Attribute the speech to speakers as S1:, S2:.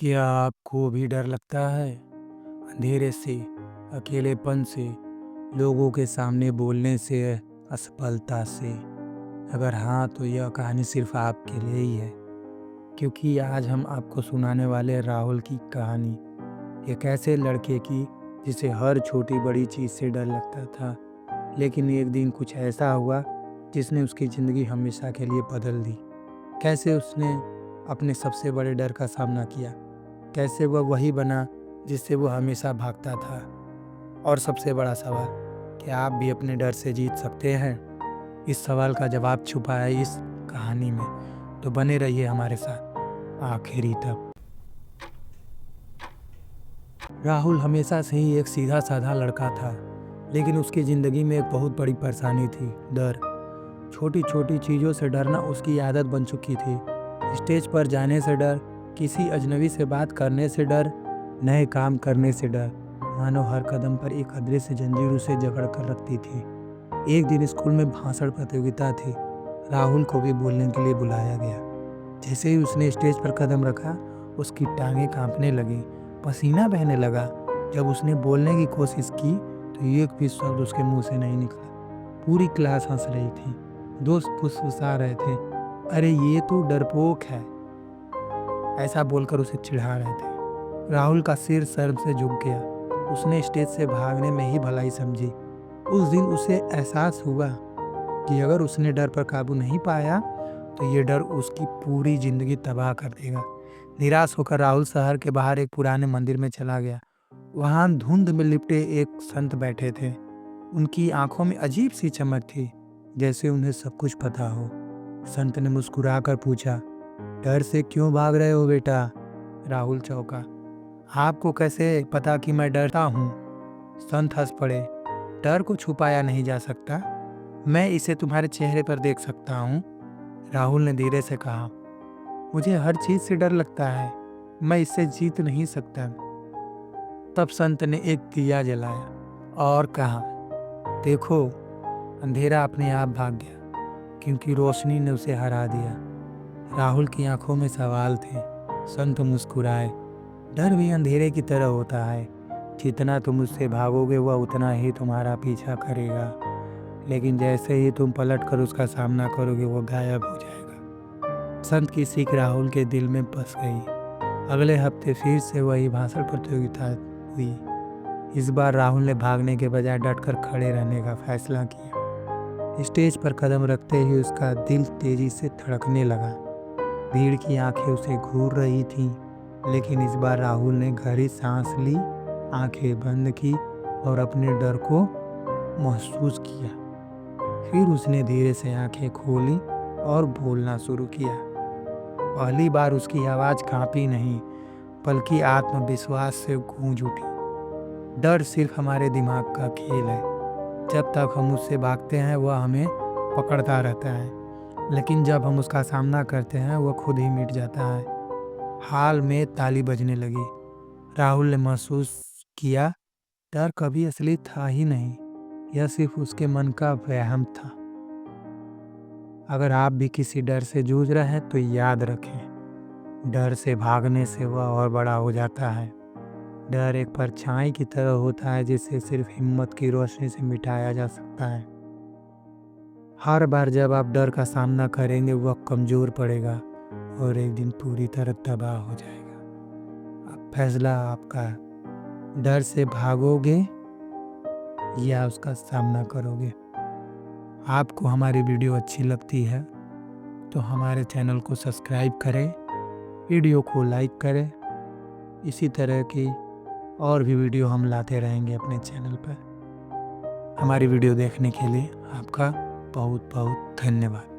S1: क्या आपको भी डर लगता है अंधेरे से, अकेलेपन से, लोगों के सामने बोलने से, असफलता से? अगर हाँ, तो यह कहानी सिर्फ आपके लिए ही है, क्योंकि आज हम आपको सुनाने वाले हैं राहुल की कहानी। एक ऐसे लड़के की जिसे हर छोटी बड़ी चीज़ से डर लगता था, लेकिन एक दिन कुछ ऐसा हुआ जिसने उसकी ज़िंदगी हमेशा के लिए बदल दी। कैसे उसने अपने सबसे बड़े डर का सामना किया, कैसे वह वही बना जिससे वो हमेशा भागता था। और सबसे बड़ा सवाल, क्या आप भी अपने डर से जीत सकते हैं? इस सवाल का जवाब छुपा है इस कहानी में, तो बने रहिए हमारे साथ आखिरी तक। राहुल हमेशा से ही एक सीधा साधा लड़का था, लेकिन उसकी ज़िंदगी में एक बहुत बड़ी परेशानी थी, डर। छोटी छोटी चीज़ों से डरना उसकी आदत बन चुकी थी। स्टेज पर जाने से डर, किसी अजनबी से बात करने से डर, नए काम करने से डर। मानो हर कदम पर एक अदृश्य जंजीर उसे जकड़ कर रखती थी। एक दिन स्कूल में भाषण प्रतियोगिता थी। राहुल को भी बोलने के लिए बुलाया गया। जैसे ही उसने स्टेज पर कदम रखा, उसकी टांगें कांपने लगी, पसीना बहने लगा। जब उसने बोलने की कोशिश की तो एक भी शब्द उसके मुंह से नहीं निकला। पूरी क्लास हंस रही थी, दोस्त फुसफुसा रहे थे, अरे ये तो डरपोक है, ऐसा बोलकर उसे चिढ़ा रहे थे। राहुल का सिर शर्म से झुक गया। उसने स्टेज से भागने में ही भलाई समझी। उस दिन उसे एहसास हुआ कि अगर उसने डर पर काबू नहीं पाया तो ये डर उसकी पूरी जिंदगी तबाह कर देगा। निराश होकर राहुल शहर के बाहर एक पुराने मंदिर में चला गया। वहाँ धुंध में लिपटे एक संत बैठे थे। उनकी आंखों में अजीब सी चमक थी, जैसे उन्हें सब कुछ पता हो। संत ने मुस्कुराकर पूछा, डर से क्यों भाग रहे हो बेटा? राहुल चौंका। आपको कैसे पता कि मैं डरता हूँ? संत हंस पड़े। डर को छुपाया नहीं जा सकता, मैं इसे तुम्हारे चेहरे पर देख सकता हूँ। राहुल ने धीरे से कहा, मुझे हर चीज से डर लगता है, मैं इससे जीत नहीं सकता। तब संत ने एक दिया जलाया और कहा, देखो, अंधेरा अपने आप भाग गया क्योंकि रोशनी ने उसे हरा दिया। राहुल की आंखों में सवाल थे। संत मुस्कुराए, डर भी अंधेरे की तरह होता है, जितना तुम उससे भागोगे वह उतना ही तुम्हारा पीछा करेगा, लेकिन जैसे ही तुम पलट कर उसका सामना करोगे वो गायब हो जाएगा। संत की सीख राहुल के दिल में बस गई। अगले हफ्ते फिर से वही भाषण प्रतियोगिता हुई। इस बार राहुल ने भागने के बजाय डटकर खड़े रहने का फैसला किया। स्टेज पर कदम रखते ही उसका दिल तेजी से धड़कने लगा। भीड़ की आंखें उसे घूर रही थीं, लेकिन इस बार राहुल ने गहरी सांस ली, आंखें बंद की और अपने डर को महसूस किया। फिर उसने धीरे से आंखें खोली और बोलना शुरू किया। पहली बार उसकी आवाज़ कांपी नहीं, बल्कि आत्मविश्वास से गूंज उठी। डर सिर्फ हमारे दिमाग का खेल है। जब तक हम उससे भागते हैं वह हमें पकड़ता रहता है, लेकिन जब हम उसका सामना करते हैं वह खुद ही मिट जाता है। हाल में ताली बजने लगी। राहुल ने महसूस किया, डर कभी असली था ही नहीं, यह सिर्फ उसके मन का वहम था। अगर आप भी किसी डर से जूझ रहे हैं तो याद रखें, डर से भागने से वह और बड़ा हो जाता है। डर एक परछाई की तरह होता है जिसे सिर्फ हिम्मत की रोशनी से मिटाया जा सकता है। हर बार जब आप डर का सामना करेंगे वह कमज़ोर पड़ेगा और एक दिन पूरी तरह तबाह हो जाएगा। अब फैसला आपका है, डर से भागोगे या उसका सामना करोगे। आपको हमारी वीडियो अच्छी लगती है तो हमारे चैनल को सब्सक्राइब करें, वीडियो को लाइक करें। इसी तरह की और भी वीडियो हम लाते रहेंगे अपने चैनल पर। हमारी वीडियो देखने के लिए आपका बहुत बहुत धन्यवाद।